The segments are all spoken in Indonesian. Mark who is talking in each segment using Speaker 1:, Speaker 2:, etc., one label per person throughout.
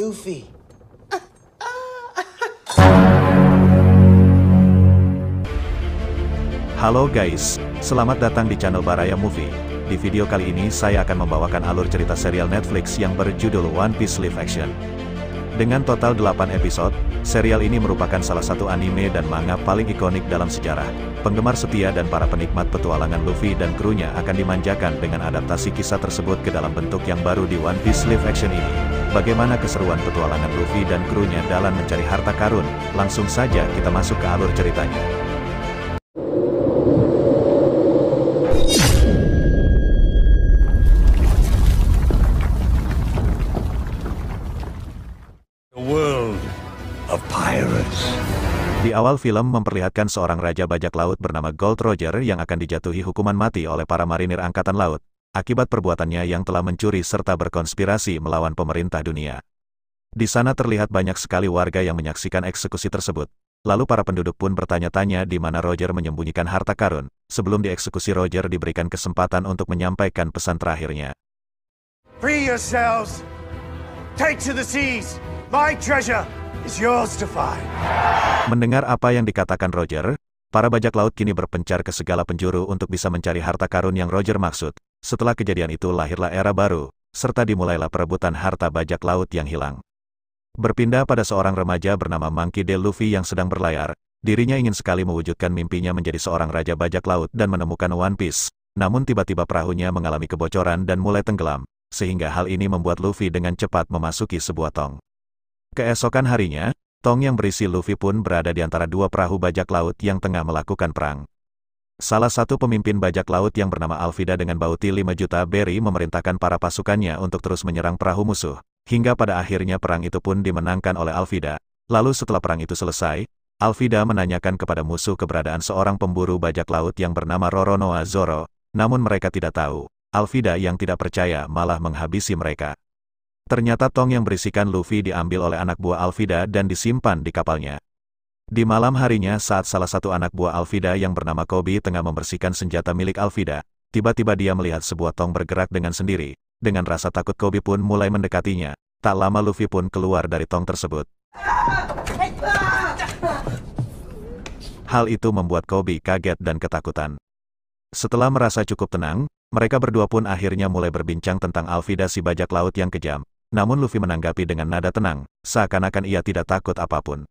Speaker 1: Luffy.
Speaker 2: Halo guys, selamat datang di channel Baraya Movie. Di video kali ini saya akan membawakan alur cerita serial Netflix yang berjudul One Piece Live Action. Dengan total 8 episode, serial ini merupakan salah satu anime dan manga paling ikonik dalam sejarah. Penggemar setia dan para penikmat petualangan Luffy dan krunya akan dimanjakan dengan adaptasi kisah tersebut ke dalam bentuk yang baru di One Piece Live Action ini. Bagaimana keseruan petualangan Luffy dan krunya dalam mencari harta karun? Langsung saja kita masuk ke alur ceritanya. Di awal film memperlihatkan seorang raja bajak laut bernama Gold Roger yang akan dijatuhi hukuman mati oleh para marinir angkatan laut, akibat perbuatannya yang telah mencuri serta berkonspirasi melawan pemerintah dunia. Di sana terlihat banyak sekali warga yang menyaksikan eksekusi tersebut. Lalu para penduduk pun bertanya-tanya di mana Roger menyembunyikan harta karun. Sebelum dieksekusi, Roger diberikan kesempatan untuk menyampaikan pesan terakhirnya.
Speaker 3: Free yourselves! Take to the seas! My treasure is yours to find.
Speaker 2: Mendengar apa yang dikatakan Roger, para bajak laut kini berpencar ke segala penjuru untuk bisa mencari harta karun yang Roger maksud. Setelah kejadian itu lahirlah era baru, serta dimulailah perebutan harta bajak laut yang hilang. Berpindah pada seorang remaja bernama Monkey D. Luffy yang sedang berlayar, dirinya ingin sekali mewujudkan mimpinya menjadi seorang raja bajak laut dan menemukan One Piece. Namun tiba-tiba perahunya mengalami kebocoran dan mulai tenggelam, sehingga hal ini membuat Luffy dengan cepat memasuki sebuah tong. Keesokan harinya, tong yang berisi Luffy pun berada di antara dua perahu bajak laut yang tengah melakukan perang. Salah satu pemimpin bajak laut yang bernama Alvida dengan bauti 5 juta berry memerintahkan para pasukannya untuk terus menyerang perahu musuh, hingga pada akhirnya perang itu pun dimenangkan oleh Alvida. Lalu setelah perang itu selesai, Alvida menanyakan kepada musuh keberadaan seorang pemburu bajak laut yang bernama Roronoa Zoro, namun mereka tidak tahu. Alvida yang tidak percaya malah menghabisi mereka. Ternyata tong yang berisikan Luffy diambil oleh anak buah Alvida dan disimpan di kapalnya. Di malam harinya saat salah satu anak buah Alvida yang bernama Koby tengah membersihkan senjata milik Alvida, tiba-tiba dia melihat sebuah tong bergerak dengan sendiri. Dengan rasa takut Koby pun mulai mendekatinya. Tak lama Luffy pun keluar dari tong tersebut. Hal itu membuat Koby kaget dan ketakutan. Setelah merasa cukup tenang, mereka berdua pun akhirnya mulai berbincang tentang Alvida si bajak laut yang kejam. Namun Luffy menanggapi dengan nada tenang, seakan-akan ia tidak takut apapun.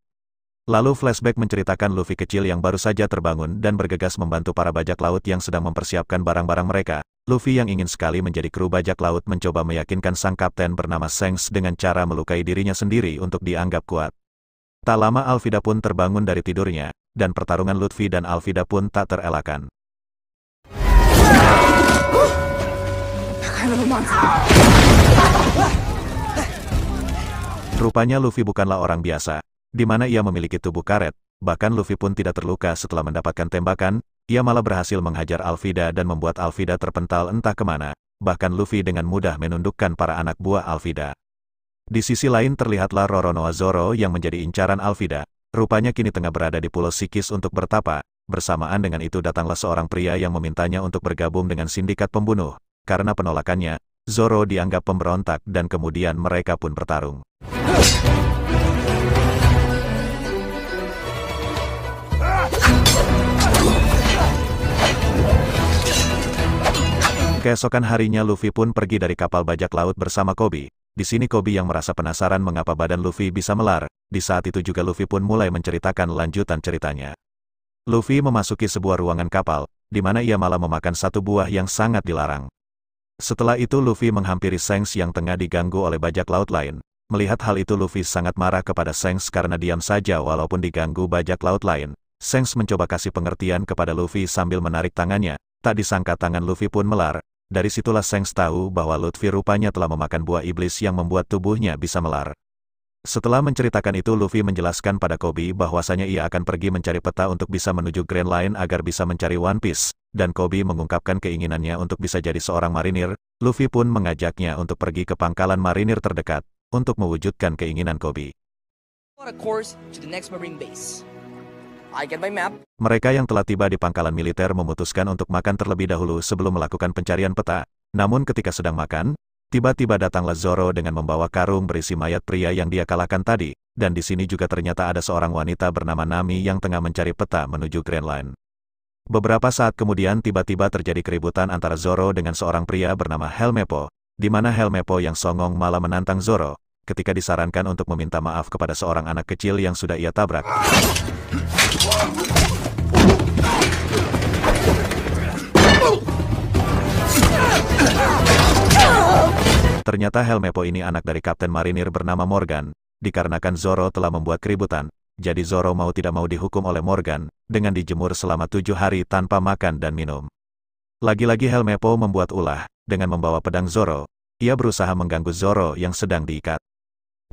Speaker 2: Lalu flashback menceritakan Luffy kecil yang baru saja terbangun dan bergegas membantu para bajak laut yang sedang mempersiapkan barang-barang mereka. Luffy yang ingin sekali menjadi kru bajak laut mencoba meyakinkan sang kapten bernama Shanks dengan cara melukai dirinya sendiri untuk dianggap kuat. Tak lama Alvida pun terbangun dari tidurnya, dan pertarungan Luffy dan Alvida pun tak terelakkan. Rupanya Luffy bukanlah orang biasa, di mana ia memiliki tubuh karet. Bahkan Luffy pun tidak terluka setelah mendapatkan tembakan, ia malah berhasil menghajar Alvida dan membuat Alvida terpental entah kemana. Bahkan Luffy dengan mudah menundukkan para anak buah Alvida. Di sisi lain terlihatlah Roronoa Zoro yang menjadi incaran Alvida. Rupanya kini tengah berada di Pulau Sikis untuk bertapa. Bersamaan dengan itu datanglah seorang pria yang memintanya untuk bergabung dengan sindikat pembunuh. Karena penolakannya, Zoro dianggap pemberontak dan kemudian mereka pun bertarung. Keesokan harinya Luffy pun pergi dari kapal bajak laut bersama Koby. Di sini Koby yang merasa penasaran mengapa badan Luffy bisa melar. Di saat itu juga Luffy pun mulai menceritakan lanjutan ceritanya. Luffy memasuki sebuah ruangan kapal, di mana ia malah memakan satu buah yang sangat dilarang. Setelah itu Luffy menghampiri Shanks yang tengah diganggu oleh bajak laut lain. Melihat hal itu Luffy sangat marah kepada Shanks karena diam saja walaupun diganggu bajak laut lain. Shanks mencoba kasih pengertian kepada Luffy sambil menarik tangannya. Tak disangka tangan Luffy pun melar. Dari situlah Shanks tahu bahwa Luffy rupanya telah memakan buah iblis yang membuat tubuhnya bisa melar. Setelah menceritakan itu Luffy menjelaskan pada Koby bahwasanya ia akan pergi mencari peta untuk bisa menuju Grand Line agar bisa mencari One Piece. Dan Koby mengungkapkan keinginannya untuk bisa jadi seorang marinir. Luffy pun mengajaknya untuk pergi ke pangkalan marinir terdekat, untuk mewujudkan keinginan Koby. Mereka yang telah tiba di pangkalan militer memutuskan untuk makan terlebih dahulu sebelum melakukan pencarian peta. Namun ketika sedang makan, Tiba-tiba datanglah Zoro dengan membawa karung berisi mayat pria yang dia kalahkan tadi, dan di sini juga ternyata ada seorang wanita bernama Nami yang tengah mencari peta menuju Grand Line. Beberapa saat kemudian tiba-tiba terjadi keributan antara Zoro dengan seorang pria bernama Helmeppo, di mana Helmeppo yang songong malah menantang Zoro, ketika disarankan untuk meminta maaf kepada seorang anak kecil yang sudah ia tabrak. Ternyata Helmeppo ini anak dari kapten marinir bernama Morgan. Dikarenakan Zoro telah membuat keributan, jadi Zoro mau tidak mau dihukum oleh Morgan, dengan dijemur selama 7 hari tanpa makan dan minum. Lagi-lagi Helmeppo membuat ulah, dengan membawa pedang Zoro, ia berusaha mengganggu Zoro yang sedang diikat.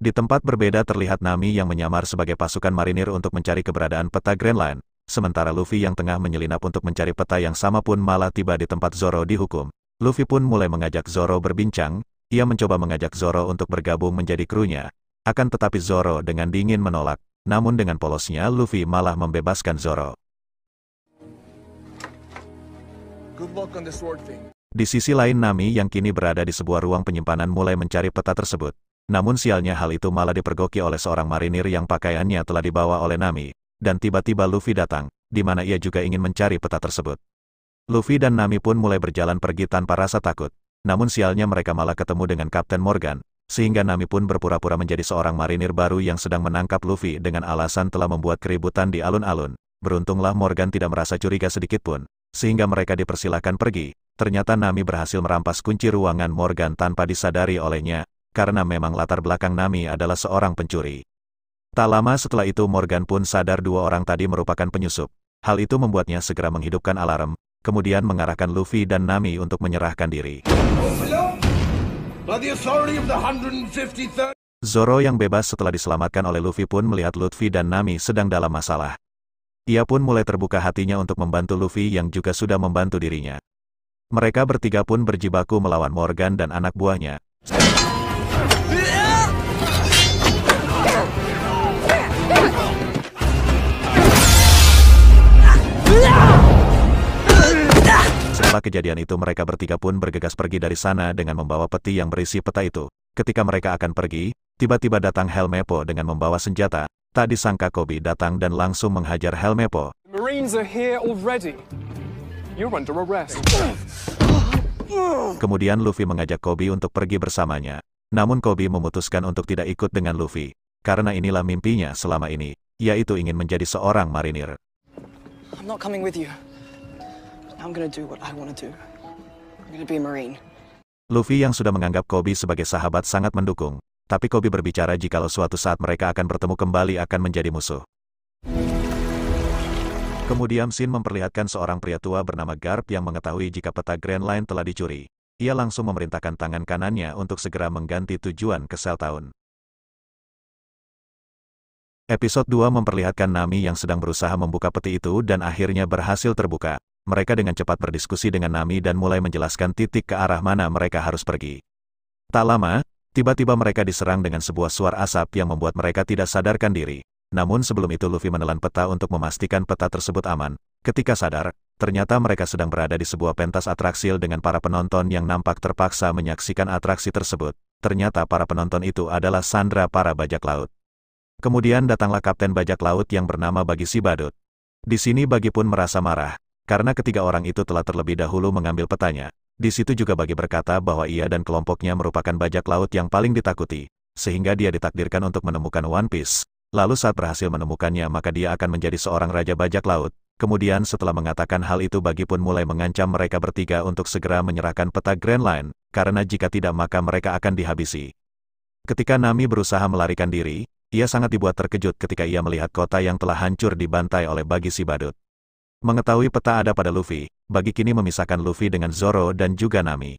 Speaker 2: Di tempat berbeda terlihat Nami yang menyamar sebagai pasukan marinir untuk mencari keberadaan peta Grand Line, sementara Luffy yang tengah menyelinap untuk mencari peta yang sama pun malah tiba di tempat Zoro dihukum. Luffy pun mulai mengajak Zoro berbincang. Ia mencoba mengajak Zoro untuk bergabung menjadi krunya. Akan tetapi Zoro dengan dingin menolak, namun dengan polosnya Luffy malah membebaskan Zoro. Di sisi lain Nami yang kini berada di sebuah ruang penyimpanan mulai mencari peta tersebut. Namun sialnya hal itu malah dipergoki oleh seorang marinir yang pakaiannya telah dibawa oleh Nami. Dan tiba-tiba Luffy datang, di mana ia juga ingin mencari peta tersebut. Luffy dan Nami pun mulai berjalan pergi tanpa rasa takut. Namun sialnya mereka malah ketemu dengan Kapten Morgan, sehingga Nami pun berpura-pura menjadi seorang marinir baru yang sedang menangkap Luffy dengan alasan telah membuat keributan di alun-alun. Beruntunglah Morgan tidak merasa curiga sedikitpun, sehingga mereka dipersilakan pergi. Ternyata Nami berhasil merampas kunci ruangan Morgan tanpa disadari olehnya, karena memang latar belakang Nami adalah seorang pencuri. Tak lama setelah itu Morgan pun sadar dua orang tadi merupakan penyusup. Hal itu membuatnya segera menghidupkan alarm, kemudian mengarahkan Luffy dan Nami untuk menyerahkan diri. Zoro yang bebas setelah diselamatkan oleh Luffy pun melihat Luffy dan Nami sedang dalam masalah. Ia pun mulai terbuka hatinya untuk membantu Luffy yang juga sudah membantu dirinya. Mereka bertiga pun berjibaku melawan Morgan dan anak buahnya. Setelah kejadian itu mereka bertiga pun bergegas pergi dari sana dengan membawa peti yang berisi peta itu. Ketika mereka akan pergi, tiba-tiba datang Helmeppo dengan membawa senjata. Tak disangka Koby datang dan langsung menghajar Helmeppo. Kemudian Luffy mengajak Koby untuk pergi bersamanya. Namun Koby memutuskan untuk tidak ikut dengan Luffy. Karena inilah mimpinya selama ini, yaitu ingin menjadi seorang marinir.
Speaker 1: I'm not coming with you. I'm gonna do what I wanna do. I'm gonna be a marine.
Speaker 2: Luffy yang sudah menganggap Koby sebagai sahabat sangat mendukung, tapi Koby berbicara jikalau suatu saat mereka akan bertemu kembali akan menjadi musuh. Kemudian Shin memperlihatkan seorang pria tua bernama Garp yang mengetahui jika peta Grand Line telah dicuri. Ia langsung memerintahkan tangan kanannya untuk segera mengganti tujuan ke Sel Town. Episode 2 memperlihatkan Nami yang sedang berusaha membuka peti itu dan akhirnya berhasil terbuka. Mereka dengan cepat berdiskusi dengan Nami dan mulai menjelaskan titik ke arah mana mereka harus pergi. Tak lama, tiba-tiba mereka diserang dengan sebuah suar asap yang membuat mereka tidak sadarkan diri. Namun sebelum itu Luffy menelan peta untuk memastikan peta tersebut aman. Ketika sadar, ternyata mereka sedang berada di sebuah pentas atraksi dengan para penonton yang nampak terpaksa menyaksikan atraksi tersebut. Ternyata para penonton itu adalah sandera para bajak laut. Kemudian datanglah Kapten Bajak Laut yang bernama Bagi Si Badut. Di sini Bagi pun merasa marah, karena ketiga orang itu telah terlebih dahulu mengambil petanya. Di situ juga Bagi berkata bahwa ia dan kelompoknya merupakan bajak laut yang paling ditakuti, sehingga dia ditakdirkan untuk menemukan One Piece. Lalu saat berhasil menemukannya maka dia akan menjadi seorang raja bajak laut. Kemudian setelah mengatakan hal itu Bagi pun mulai mengancam mereka bertiga untuk segera menyerahkan peta Grand Line, karena jika tidak maka mereka akan dihabisi. Ketika Nami berusaha melarikan diri, ia sangat dibuat terkejut ketika ia melihat kota yang telah hancur dibantai oleh Bagi Si Badut. Mengetahui peta ada pada Luffy, Bagi kini memisahkan Luffy dengan Zoro dan juga Nami.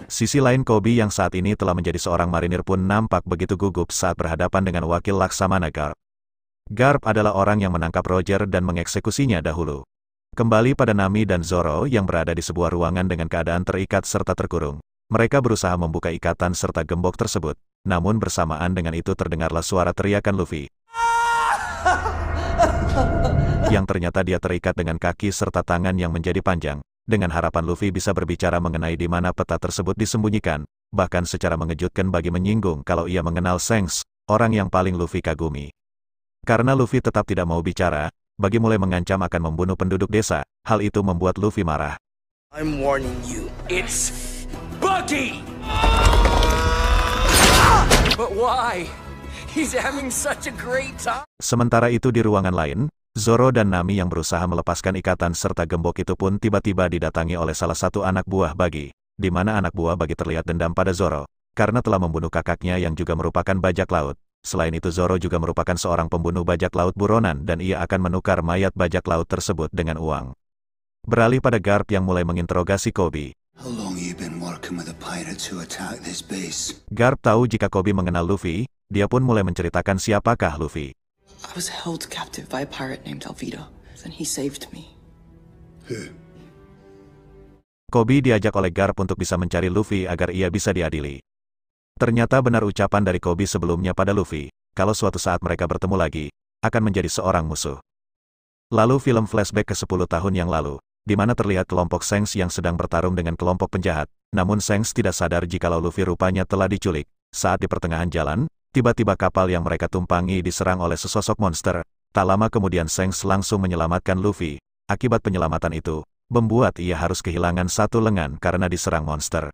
Speaker 2: Sisi lain Koby yang saat ini telah menjadi seorang marinir pun nampak begitu gugup saat berhadapan dengan wakil Laksamana Garp. Garp adalah orang yang menangkap Roger dan mengeksekusinya dahulu. Kembali pada Nami dan Zoro yang berada di sebuah ruangan dengan keadaan terikat serta terkurung. Mereka berusaha membuka ikatan serta gembok tersebut, namun bersamaan dengan itu terdengarlah suara teriakan Luffy. Yang ternyata dia terikat dengan kaki serta tangan yang menjadi panjang. dengan harapan Luffy bisa berbicara mengenai di mana peta tersebut disembunyikan, bahkan secara mengejutkan bagi menyinggung kalau ia mengenal Shanks, orang yang paling Luffy kagumi. Karena Luffy tetap tidak mau bicara, Buggy mulai mengancam akan membunuh penduduk desa. Hal itu membuat Luffy marah.
Speaker 4: I'm warning you, it's Buggy! But why? He's having such a great time.
Speaker 2: Sementara itu di ruangan lain, Zoro dan Nami yang berusaha melepaskan ikatan serta gembok itu pun tiba-tiba didatangi oleh salah satu anak buah Buggy, di mana anak buah Buggy terlihat dendam pada Zoro, karena telah membunuh kakaknya yang juga merupakan bajak laut. Selain itu Zoro juga merupakan seorang pembunuh bajak laut buronan dan ia akan menukar mayat bajak laut tersebut dengan uang. Beralih pada Garp yang mulai menginterogasi Koby.
Speaker 5: How long you been working with the pirates who attacked this base?
Speaker 2: Garp tahu jika Koby mengenal Luffy, dia pun mulai menceritakan siapakah Luffy.
Speaker 1: I was held captive by a pirate named Alvida. Then he saved me.
Speaker 5: Who?
Speaker 2: Koby diajak oleh Garp untuk bisa mencari Luffy agar ia bisa diadili. Ternyata benar ucapan dari Koby sebelumnya pada Luffy, kalau suatu saat mereka bertemu lagi, akan menjadi seorang musuh. Lalu film flashback ke 10 tahun yang lalu, di mana terlihat kelompok Shanks yang sedang bertarung dengan kelompok penjahat, namun Shanks tidak sadar jikalau Luffy rupanya telah diculik. Saat di pertengahan jalan, tiba-tiba kapal yang mereka tumpangi diserang oleh sesosok monster. Tak lama kemudian Shanks langsung menyelamatkan Luffy. Akibat penyelamatan itu, membuat ia harus kehilangan satu lengan karena diserang monster.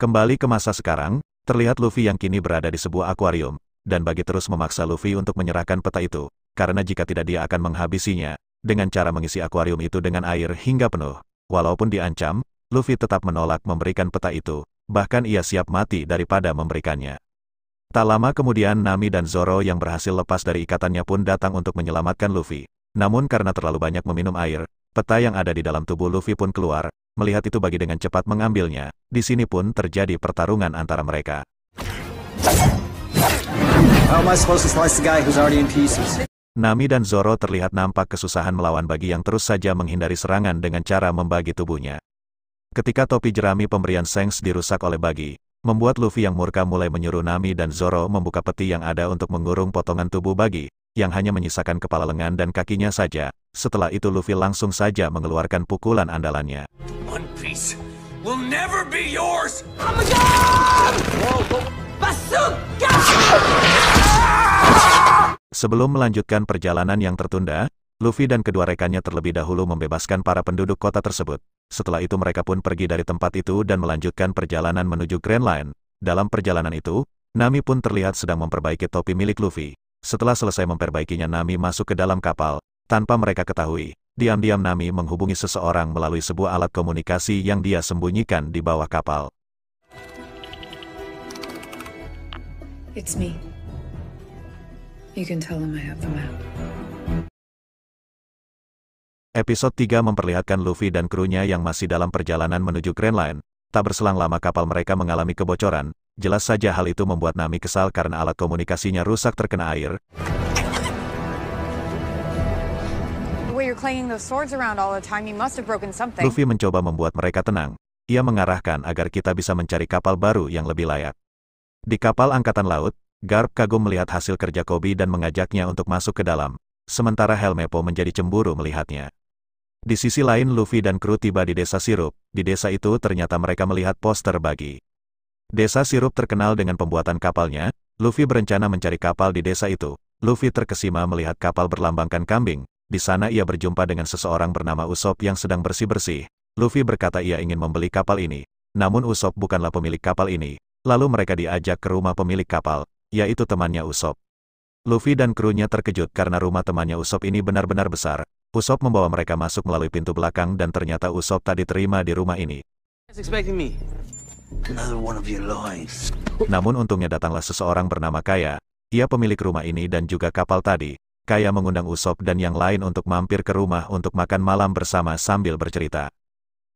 Speaker 2: Kembali ke masa sekarang, terlihat Luffy yang kini berada di sebuah akuarium, dan Buggy terus memaksa Luffy untuk menyerahkan peta itu, karena jika tidak dia akan menghabisinya, dengan cara mengisi akuarium itu dengan air hingga penuh. Walaupun diancam, Luffy tetap menolak memberikan peta itu, bahkan ia siap mati daripada memberikannya. Tak lama kemudian Nami dan Zoro yang berhasil lepas dari ikatannya pun datang untuk menyelamatkan Luffy. Namun karena terlalu banyak meminum air, peta yang ada di dalam tubuh Luffy pun keluar. Melihat itu Buggy dengan cepat mengambilnya. Di sini pun terjadi pertarungan antara mereka.
Speaker 6: How am I supposed to slice the guy who's already in pieces?
Speaker 2: Nami dan Zoro terlihat nampak kesusahan melawan Buggy yang terus saja menghindari serangan dengan cara membagi tubuhnya. Ketika topi jerami pemberian Shanks dirusak oleh Buggy, membuat Luffy yang murka mulai menyuruh Nami dan Zoro membuka peti yang ada untuk mengurung potongan tubuh Buggy, yang hanya menyisakan kepala lengan dan kakinya saja. Setelah itu Luffy langsung saja mengeluarkan pukulan andalannya.
Speaker 4: One Piece will never be yours!
Speaker 2: Sebelum melanjutkan perjalanan yang tertunda, Luffy dan kedua rekannya terlebih dahulu membebaskan para penduduk kota tersebut. Setelah itu mereka pun pergi dari tempat itu dan melanjutkan perjalanan menuju Grand Line. Dalam perjalanan itu, Nami pun terlihat sedang memperbaiki topi milik Luffy. Setelah selesai memperbaikinya Nami masuk ke dalam kapal. Tanpa mereka ketahui, diam-diam Nami menghubungi seseorang melalui sebuah alat komunikasi yang dia sembunyikan di bawah kapal.
Speaker 7: It's me. You can tell him I have the map.
Speaker 2: Episode 3 memperlihatkan Luffy dan krunya yang masih dalam perjalanan menuju Grand Line. Tak berselang lama kapal mereka mengalami kebocoran. Jelas saja hal itu membuat Nami kesal karena alat komunikasinya rusak terkena air. Luffy mencoba membuat mereka tenang. Ia mengarahkan agar kita bisa mencari kapal baru yang lebih layak. Di kapal angkatan laut, Garp kagum melihat hasil kerja Koby dan mengajaknya untuk masuk ke dalam. Sementara Helmeppo menjadi cemburu melihatnya. Di sisi lain Luffy dan kru tiba di desa Sirup. Di desa itu ternyata mereka melihat poster Buggy. Desa Sirup terkenal dengan pembuatan kapalnya. Luffy berencana mencari kapal di desa itu. Luffy terkesima melihat kapal berlambangkan kambing. Di sana ia berjumpa dengan seseorang bernama Usopp yang sedang bersih-bersih. Luffy berkata ia ingin membeli kapal ini. Namun Usopp bukanlah pemilik kapal ini. Lalu mereka diajak ke rumah pemilik kapal, yaitu temannya Usopp. Luffy dan krunya terkejut karena rumah temannya Usopp ini benar-benar besar. Usopp membawa mereka masuk melalui pintu belakang dan ternyata Usopp tak diterima di rumah ini. Namun untungnya datanglah seseorang bernama Kaya. Ia pemilik rumah ini dan juga kapal tadi. Kaya mengundang Usopp dan yang lain untuk mampir ke rumah untuk makan malam bersama sambil bercerita.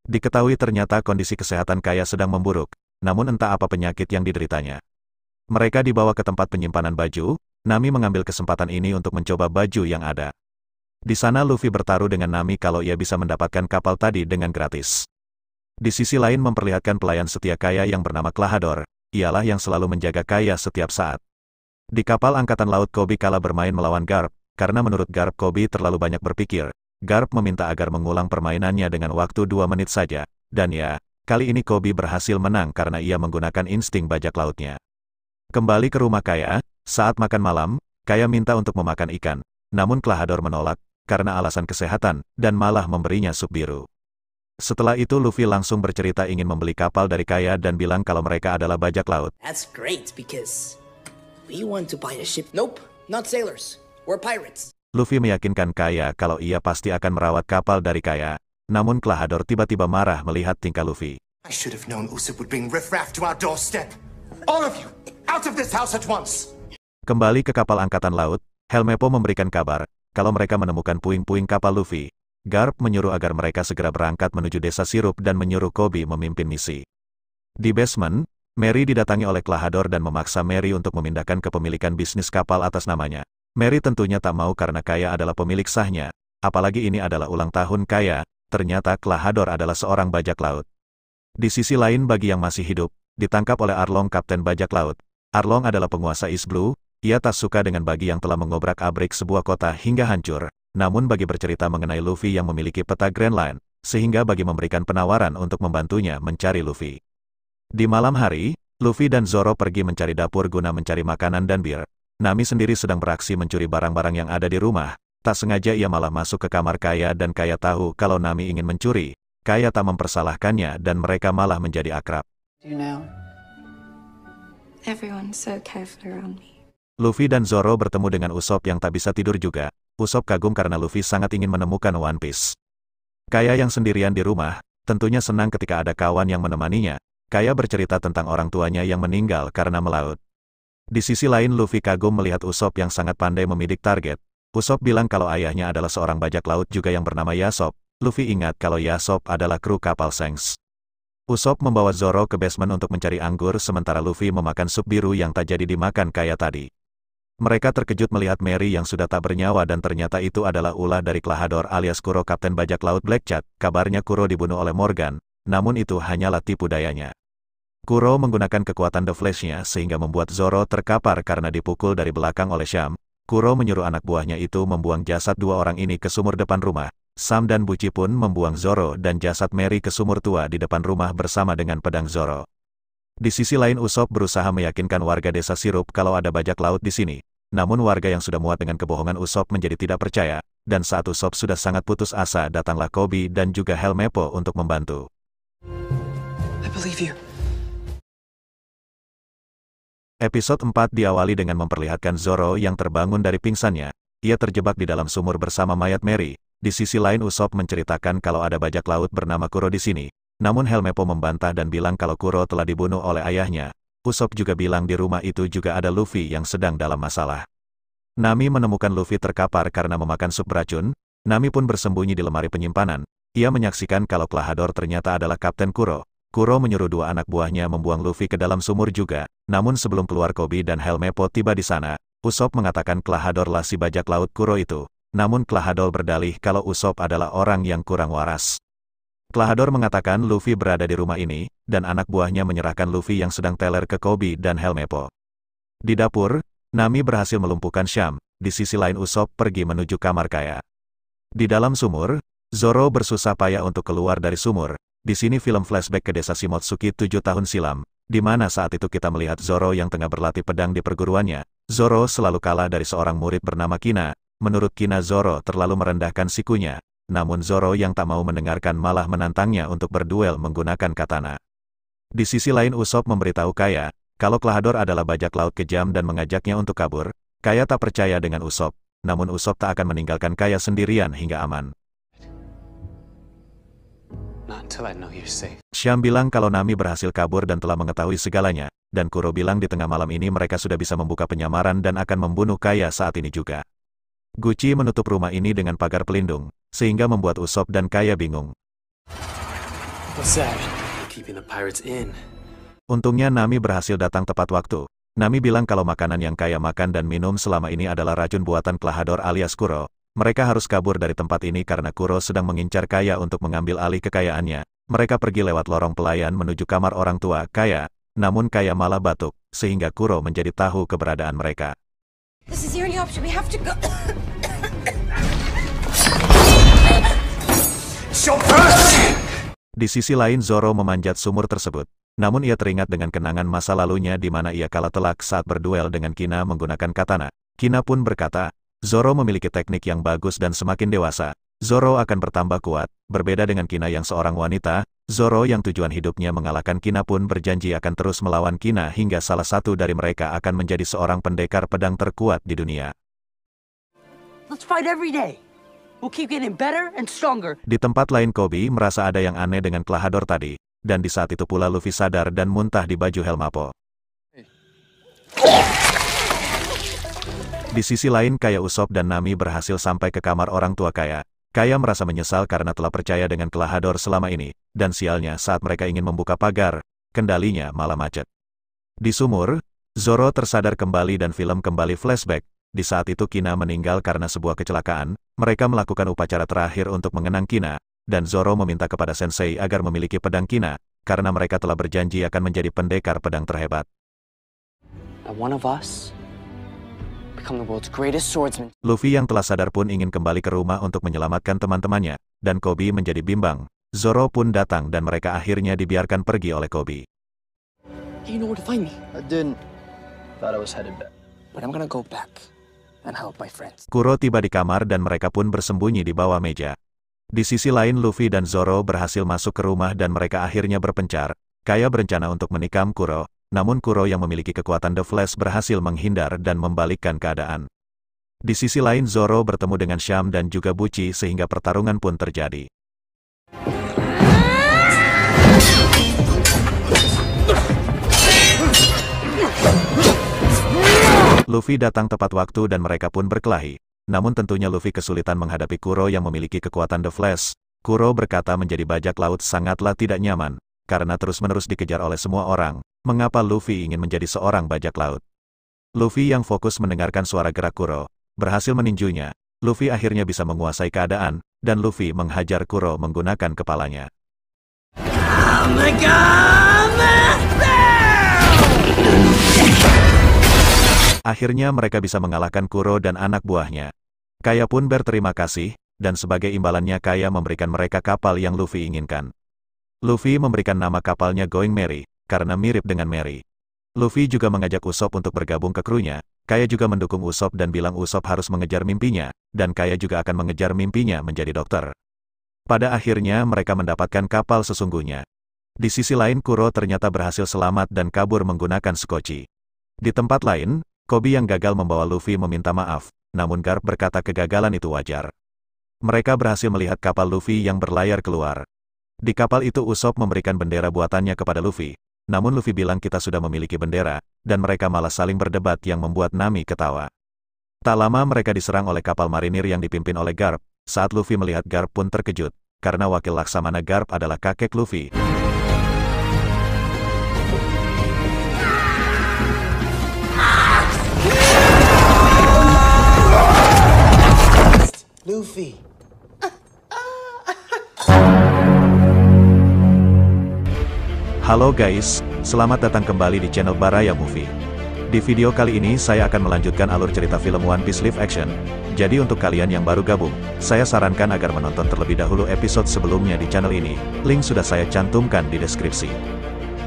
Speaker 2: Diketahui ternyata kondisi kesehatan Kaya sedang memburuk, namun entah apa penyakit yang dideritanya. Mereka dibawa ke tempat penyimpanan baju. Nami mengambil kesempatan ini untuk mencoba baju yang ada. Di sana Luffy bertaruh dengan Nami kalau ia bisa mendapatkan kapal tadi dengan gratis. Di sisi lain memperlihatkan pelayan setia Kaya yang bernama Klahadore. Ialah yang selalu menjaga Kaya setiap saat. Di kapal angkatan laut Koby kalah bermain melawan Garp, karena menurut Garp Koby terlalu banyak berpikir. Garp meminta agar mengulang permainannya dengan waktu 2 menit saja, dan ya, kali ini Kobe berhasil menang karena ia menggunakan insting bajak lautnya. Kembali ke rumah Kaya, saat makan malam, Kaya minta untuk memakan ikan, namun Klahador menolak, karena alasan kesehatan, dan malah memberinya sup biru. Setelah itu Luffy langsung bercerita ingin membeli kapal dari Kaya dan bilang kalau mereka adalah bajak laut.
Speaker 8: That's great because we want to buy a ship. Nope, not sailors. We're pirates.
Speaker 2: Luffy meyakinkan Kaya kalau ia pasti akan merawat kapal dari Kaya, namun Klahador tiba-tiba marah melihat tingkah Luffy.
Speaker 3: I should have known Usopp would bring riffraff to our doorstep. All of you, out of this house at once.
Speaker 2: Kembali ke kapal angkatan laut, Helmeppo memberikan kabar kalau mereka menemukan puing-puing kapal Luffy. Garp menyuruh agar mereka segera berangkat menuju desa sirup dan menyuruh Kobe memimpin misi. Di basement, Mary didatangi oleh Klahador dan memaksa Mary untuk memindahkan kepemilikan bisnis kapal atas namanya. Mary tentunya tak mau karena Kaya adalah pemilik sahnya, apalagi ini adalah ulang tahun Kaya, ternyata Klahador adalah seorang bajak laut. Di sisi lain bagi yang masih hidup, ditangkap oleh Arlong Kapten Bajak Laut. Arlong adalah penguasa East Blue, ia tak suka dengan bagi yang telah mengobrak-abrik sebuah kota hingga hancur, namun bagi bercerita mengenai Luffy yang memiliki peta Grand Line, sehingga bagi memberikan penawaran untuk membantunya mencari Luffy. Di malam hari, Luffy dan Zoro pergi mencari dapur guna mencari makanan dan bir. Nami sendiri sedang beraksi mencuri barang-barang yang ada di rumah. Tak sengaja ia malah masuk ke kamar Kaya dan Kaya tahu kalau Nami ingin mencuri. Kaya tak mempersalahkannya dan mereka malah menjadi akrab.
Speaker 1: You know,
Speaker 7: Everyone's so careful around me.
Speaker 2: Luffy dan Zoro bertemu dengan Usopp yang tak bisa tidur juga. Usopp kagum karena Luffy sangat ingin menemukan One Piece. Kaya yang sendirian di rumah, tentunya senang ketika ada kawan yang menemaninya. Kaya bercerita tentang orang tuanya yang meninggal karena melaut. Di sisi lain Luffy kagum melihat Usopp yang sangat pandai memidik target. Usopp bilang kalau ayahnya adalah seorang bajak laut juga yang bernama Yasop. Luffy ingat kalau Yasop adalah kru kapal Shanks. Usopp membawa Zoro ke basement untuk mencari anggur sementara Luffy memakan sup biru yang tak jadi dimakan Kaya tadi. Mereka terkejut melihat Mary yang sudah tak bernyawa dan ternyata itu adalah ulah dari Klahador alias Kuro Kapten Bajak Laut Black Chat. Kabarnya Kuro dibunuh oleh Morgan, namun itu hanyalah tipu dayanya. Kuro menggunakan kekuatan The Flash-nya sehingga membuat Zoro terkapar karena dipukul dari belakang oleh Sham. Kuro menyuruh anak buahnya itu membuang jasad dua orang ini ke sumur depan rumah. Sam dan Buci pun membuang Zoro dan jasad Mary ke sumur tua di depan rumah bersama dengan pedang Zoro. Di sisi lain Usopp berusaha meyakinkan warga desa sirup kalau ada bajak laut di sini. Namun warga yang sudah muat dengan kebohongan Usopp menjadi tidak percaya, dan saat Usopp sudah sangat putus asa datanglah Kobe dan juga Helmeppo untuk membantu.
Speaker 1: I believe you.
Speaker 2: Episode 4 diawali dengan memperlihatkan Zoro yang terbangun dari pingsannya. Ia terjebak di dalam sumur bersama mayat Mary. Di sisi lain Usopp menceritakan kalau ada bajak laut bernama Kuro di sini. Namun Helmeppo membantah dan bilang kalau Kuro telah dibunuh oleh ayahnya. Usopp juga bilang di rumah itu juga ada Luffy yang sedang dalam masalah. Nami menemukan Luffy terkapar karena memakan sup beracun. Nami pun bersembunyi di lemari penyimpanan. Ia menyaksikan kalau Klahador ternyata adalah Kapten Kuro. Kuro menyuruh dua anak buahnya membuang Luffy ke dalam sumur juga. Namun sebelum keluar Kobe dan Helmeppo tiba di sana, Usopp mengatakan Klahador lah si bajak laut Kuro itu. Namun Klahador berdalih kalau Usopp adalah orang yang kurang waras. Klahador mengatakan Luffy berada di rumah ini, dan anak buahnya menyerahkan Luffy yang sedang teler ke Kobe dan Helmeppo. Di dapur, Nami berhasil melumpuhkan Sham. Di sisi lain Usopp pergi menuju kamar Kaya. Di dalam sumur, Zoro bersusah payah untuk keluar dari sumur. Di sini film flashback ke desa Shimotsuki 7 tahun silam, di mana saat itu kita melihat Zoro yang tengah berlatih pedang di perguruannya. Zoro selalu kalah dari seorang murid bernama Kina. Menurut Kina Zoro terlalu merendahkan sikunya, namun Zoro yang tak mau mendengarkan malah menantangnya untuk berduel menggunakan katana. Di sisi lain Usopp memberitahu Kaya, kalau Klahador adalah bajak laut kejam dan mengajaknya untuk kabur. Kaya tak percaya dengan Usopp, namun Usopp tak akan meninggalkan Kaya sendirian hingga aman.
Speaker 4: Not until I know you're safe.
Speaker 2: Sham bilang kalau Nami berhasil kabur dan telah mengetahui segalanya, dan Kuro bilang di tengah malam ini mereka sudah bisa membuka penyamaran dan akan membunuh Kaya saat ini juga. Gucci menutup rumah ini dengan pagar pelindung, sehingga membuat Usopp dan Kaya bingung.
Speaker 4: What's that? Keeping the pirates in.
Speaker 2: Untungnya Nami berhasil datang tepat waktu. Nami bilang kalau makanan yang Kaya makan dan minum selama ini adalah racun buatan Klahador alias Kuro. Mereka harus kabur dari tempat ini karena Kuro sedang mengincar Kaya untuk mengambil alih kekayaannya. Mereka pergi lewat lorong pelayan menuju kamar orang tua Kaya, namun Kaya malah batuk, sehingga Kuro menjadi tahu keberadaan mereka.
Speaker 9: This is the only option. We have to go.
Speaker 2: Di sisi lain Zoro memanjat sumur tersebut. Namun ia teringat dengan kenangan masa lalunya di mana ia kalah telak saat berduel dengan Kina menggunakan katana. Kina pun berkata, Zoro memiliki teknik yang bagus dan semakin dewasa. Zoro akan bertambah kuat. Berbeda dengan Kina yang seorang wanita, Zoro yang tujuan hidupnya mengalahkan Kina pun berjanji akan terus melawan Kina hingga salah satu dari mereka akan menjadi seorang pendekar pedang terkuat di dunia.
Speaker 9: Let's fight every day. We'll keep getting better and stronger.
Speaker 2: Di tempat lain Koby merasa ada yang aneh dengan Klahadore tadi. Dan di saat itu pula Luffy sadar dan muntah di baju Helmappo. Di sisi lain Kaya Usopp dan Nami berhasil sampai ke kamar orang tua Kaya. Kaya merasa menyesal karena telah percaya dengan Klahadore selama ini. Dan sialnya saat mereka ingin membuka pagar, kendalinya malah macet. Di sumur, Zoro tersadar kembali dan film kembali flashback. Di saat itu Kina meninggal karena sebuah kecelakaan. Mereka melakukan upacara terakhir untuk mengenang Kina. Dan Zoro meminta kepada Sensei agar memiliki pedang Kina, karena mereka telah berjanji akan menjadi pendekar pedang terhebat.
Speaker 1: One of us become the world's greatest swordsman.
Speaker 2: Luffy yang telah sadar pun ingin kembali ke rumah untuk menyelamatkan teman-temannya, dan Koby menjadi bimbang. Zoro pun datang dan mereka akhirnya dibiarkan pergi oleh Koby.
Speaker 1: You know where to find me.
Speaker 6: I didn't. Thought I was headed back.
Speaker 1: But I'm gonna go back and help my friends.
Speaker 2: Kuro tiba di kamar dan mereka pun bersembunyi di bawah meja. Di sisi lain Luffy dan Zoro berhasil masuk ke rumah dan mereka akhirnya berpencar. Kaya berencana untuk menikam Kuro, namun Kuro yang memiliki kekuatan The Flash berhasil menghindar dan membalikkan keadaan. Di sisi lain Zoro bertemu dengan Sham dan juga Buci sehingga pertarungan pun terjadi. Luffy datang tepat waktu dan mereka pun berkelahi. Namun tentunya Luffy kesulitan menghadapi Kuro yang memiliki kekuatan The Flash. Kuro berkata menjadi bajak laut sangatlah tidak nyaman, karena terus-menerus dikejar oleh semua orang. Mengapa Luffy ingin menjadi seorang bajak laut? Luffy yang fokus mendengarkan suara gerak Kuro, berhasil meninjunya. Luffy akhirnya bisa menguasai keadaan, dan Luffy menghajar Kuro menggunakan kepalanya. Akhirnya mereka bisa mengalahkan Kuro dan anak buahnya. Kaya pun berterima kasih, dan sebagai imbalannya Kaya memberikan mereka kapal yang Luffy inginkan. Luffy memberikan nama kapalnya Going Merry, karena mirip dengan Merry. Luffy juga mengajak Usopp untuk bergabung ke krunya. Kaya juga mendukung Usopp dan bilang Usopp harus mengejar mimpinya, dan Kaya juga akan mengejar mimpinya menjadi dokter. Pada akhirnya mereka mendapatkan kapal sesungguhnya. Di sisi lain Kuro ternyata berhasil selamat dan kabur menggunakan Skoci. Di tempat lain, Koby yang gagal membawa Luffy meminta maaf, namun Garp berkata kegagalan itu wajar. Mereka berhasil melihat kapal Luffy yang berlayar keluar. Di kapal itu Usopp memberikan bendera buatannya kepada Luffy, namun Luffy bilang kita sudah memiliki bendera, dan mereka malah saling berdebat yang membuat Nami ketawa. Tak lama mereka diserang oleh kapal marinir yang dipimpin oleh Garp. Saat Luffy melihat Garp pun terkejut, karena wakil Laksamana Garp adalah kakek Luffy.
Speaker 8: Luffy.
Speaker 2: Halo guys, selamat datang kembali di channel Baraya Movie. Di video kali ini saya akan melanjutkan alur cerita film One Piece live action. Jadi untuk kalian yang baru gabung, saya sarankan agar menonton terlebih dahulu episode sebelumnya di channel ini. Link sudah saya cantumkan di deskripsi.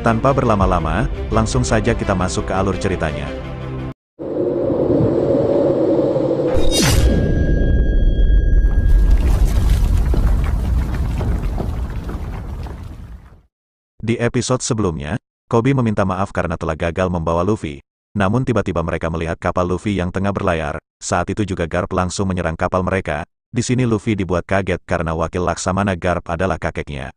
Speaker 2: Tanpa berlama-lama, langsung saja kita masuk ke alur ceritanya. Di episode sebelumnya, Koby meminta maaf karena telah gagal membawa Luffy. Namun tiba-tiba mereka melihat kapal Luffy yang tengah berlayar. Saat itu juga Garp langsung menyerang kapal mereka. Di sini Luffy dibuat kaget karena wakil Laksamana Garp adalah kakeknya.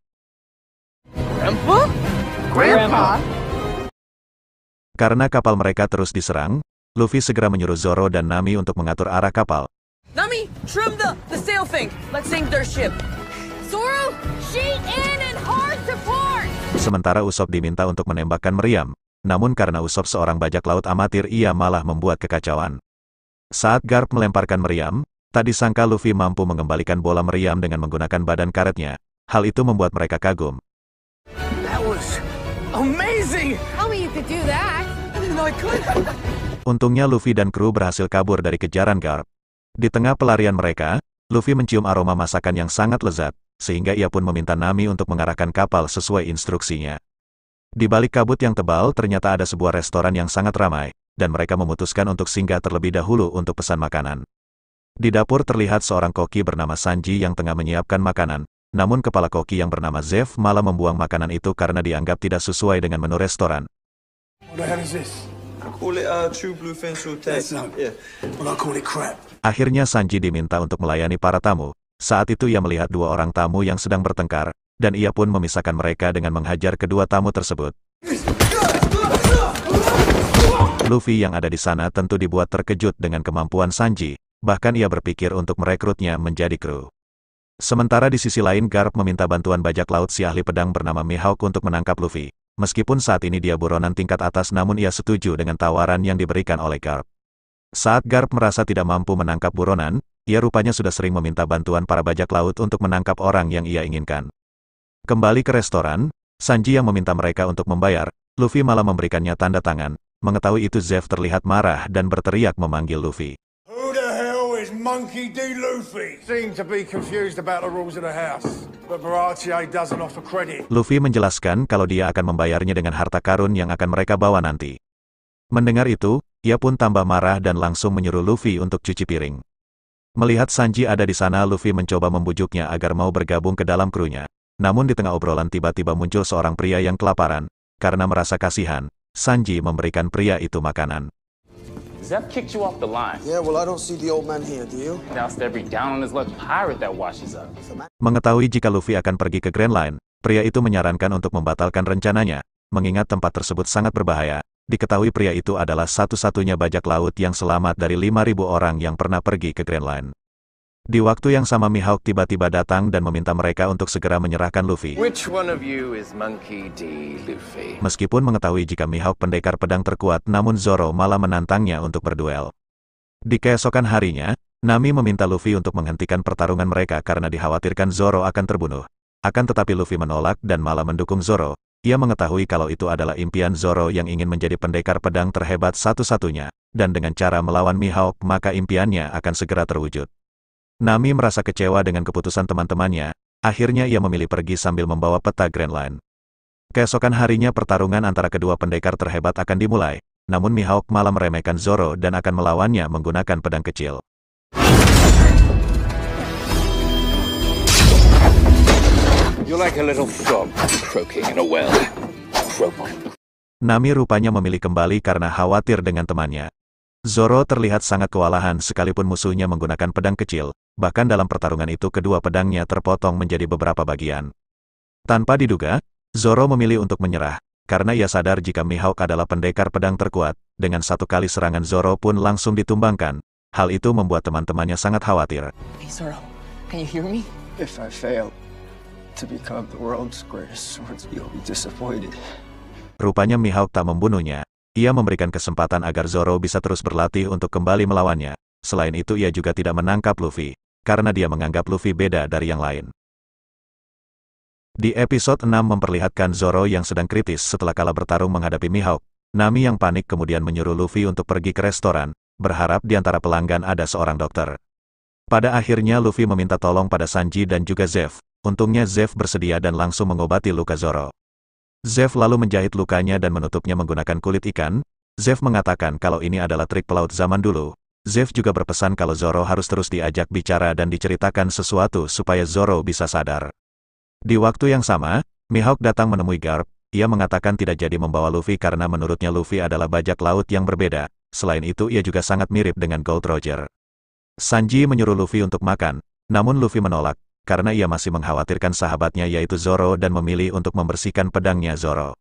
Speaker 9: Grandpa?
Speaker 2: Karena kapal mereka terus diserang, Luffy segera menyuruh Zoro dan Nami untuk mengatur arah kapal.
Speaker 9: Nami, trim the sail thing. Let's sink their ship. Zoro, sheet in and hard to port.
Speaker 2: Sementara Usopp diminta untuk menembakkan meriam. Namun karena Usopp seorang bajak laut amatir ia malah membuat kekacauan. Saat Garp melemparkan meriam, tak disangka Luffy mampu mengembalikan bola meriam dengan menggunakan badan karetnya. Hal itu membuat mereka kagum.
Speaker 4: That was amazing!
Speaker 7: Tell me you could do that.
Speaker 4: I didn't know I could.
Speaker 2: Untungnya Luffy dan kru berhasil kabur dari kejaran Garp. Di tengah pelarian mereka, Luffy mencium aroma masakan yang sangat lezat. sehingga ia pun meminta Nami untuk mengarahkan kapal sesuai instruksinya. Di balik kabut yang tebal ternyata ada sebuah restoran yang sangat ramai, dan mereka memutuskan untuk singgah terlebih dahulu untuk pesan makanan. Di dapur terlihat seorang koki bernama Sanji yang tengah menyiapkan makanan, namun kepala koki yang bernama Zev malah membuang makanan itu karena dianggap tidak sesuai dengan menu restoran.
Speaker 3: What the hell is this?
Speaker 10: Call it true bluefin sauté.
Speaker 3: Yeah. Well, I call it crap.
Speaker 2: Akhirnya Sanji diminta untuk melayani para tamu. Saat itu ia melihat dua orang tamu yang sedang bertengkar, dan ia pun memisahkan mereka dengan menghajar kedua tamu tersebut. Luffy yang ada di sana tentu dibuat terkejut dengan kemampuan Sanji, bahkan ia berpikir untuk merekrutnya menjadi kru. Sementara di sisi lain Garp meminta bantuan bajak laut si ahli pedang bernama Mihawk untuk menangkap Luffy. Meskipun saat ini dia buronan tingkat atas namun ia setuju dengan tawaran yang diberikan oleh Garp. Saat Garp merasa tidak mampu menangkap buronan, ia rupanya sudah sering meminta bantuan para bajak laut untuk menangkap orang yang ia inginkan. Kembali ke restoran, Sanji yang meminta mereka untuk membayar, Luffy malah memberikannya tanda tangan. Mengetahui itu Zev terlihat marah dan berteriak memanggil Luffy.
Speaker 3: Who the hell is Monkey D. Luffy? Seem to be confused about the rules of the house, but Baratie doesn't offer credit.
Speaker 2: Luffy menjelaskan kalau dia akan membayarnya dengan harta karun yang akan mereka bawa nanti. Mendengar itu, ia pun tambah marah dan langsung menyuruh Luffy untuk cuci piring. Melihat Sanji ada di sana, Luffy mencoba membujuknya agar mau bergabung ke dalam krunya. Namun di tengah obrolan tiba-tiba muncul seorang pria yang kelaparan. Karena merasa kasihan, Sanji memberikan pria itu makanan.
Speaker 11: Zev kicked you off the line.
Speaker 12: Yeah, well, I don't see the old man here, do you?
Speaker 11: Doused every down on his luck pirate that washes up.
Speaker 2: Mengetahui jika Luffy akan pergi ke Grand Line, pria itu menyarankan untuk membatalkan rencananya, mengingat tempat tersebut sangat berbahaya. Diketahui pria itu adalah satu-satunya bajak laut yang selamat dari 5.000 orang yang pernah pergi ke Grand Line. Di waktu yang sama Mihawk tiba-tiba datang dan meminta mereka untuk segera menyerahkan Luffy.
Speaker 10: Which one of you is Monkey D. Luffy?
Speaker 2: Meskipun mengetahui jika Mihawk pendekar pedang terkuat, namun Zoro malah menantangnya untuk berduel. Di keesokan harinya, Nami meminta Luffy untuk menghentikan pertarungan mereka karena dikhawatirkan Zoro akan terbunuh. Akan tetapi Luffy menolak dan malah mendukung Zoro. Ia mengetahui kalau itu adalah impian Zoro yang ingin menjadi pendekar pedang terhebat satu-satunya, dan dengan cara melawan Mihawk maka impiannya akan segera terwujud. Nami merasa kecewa dengan keputusan teman-temannya, akhirnya ia memilih pergi sambil membawa peta Grand Line. Keesokan harinya pertarungan antara kedua pendekar terhebat akan dimulai, namun Mihawk malah meremehkan Zoro dan akan melawannya menggunakan pedang kecil.
Speaker 10: You're like a little frog croaking in a well. Croak.
Speaker 2: Nami rupanya memilih kembali karena khawatir dengan temannya. Zoro terlihat sangat kewalahan sekalipun musuhnya menggunakan pedang kecil, bahkan dalam pertarungan itu kedua pedangnya terpotong menjadi beberapa bagian. Tanpa diduga, Zoro memilih untuk menyerah, karena ia sadar jika Mihawk adalah pendekar pedang terkuat, dengan satu kali serangan Zoro pun langsung ditumbangkan. Hal itu membuat teman-temannya sangat khawatir.
Speaker 1: Hey Zoro, can you hear me?
Speaker 6: If I fail to become the world's greatest swordsman, you'll be disappointed.
Speaker 2: Rupanya Mihawk tak membunuhnya. Ia memberikan kesempatan agar Zoro bisa terus berlatih untuk kembali melawannya. Selain itu ia juga tidak menangkap Luffy, karena dia menganggap Luffy beda dari yang lain. Di episode 6 memperlihatkan Zoro yang sedang kritis setelah kalah bertarung menghadapi Mihawk. Nami yang panik kemudian menyuruh Luffy untuk pergi ke restoran, berharap di antara pelanggan ada seorang dokter. Pada akhirnya Luffy meminta tolong pada Sanji dan juga Zev. Untungnya Zev bersedia dan langsung mengobati luka Zoro. Zev lalu menjahit lukanya dan menutupnya menggunakan kulit ikan. Zev mengatakan kalau ini adalah trik pelaut zaman dulu. Zev juga berpesan kalau Zoro harus terus diajak bicara dan diceritakan sesuatu supaya Zoro bisa sadar. Di waktu yang sama, Mihawk datang menemui Garp. Ia mengatakan tidak jadi membawa Luffy karena menurutnya Luffy adalah bajak laut yang berbeda. Selain itu ia juga sangat mirip dengan Gold Roger. Sanji menyuruh Luffy untuk makan, namun Luffy menolak, karena ia masih mengkhawatirkan sahabatnya yaitu Zoro dan memilih untuk membersihkan pedangnya Zoro.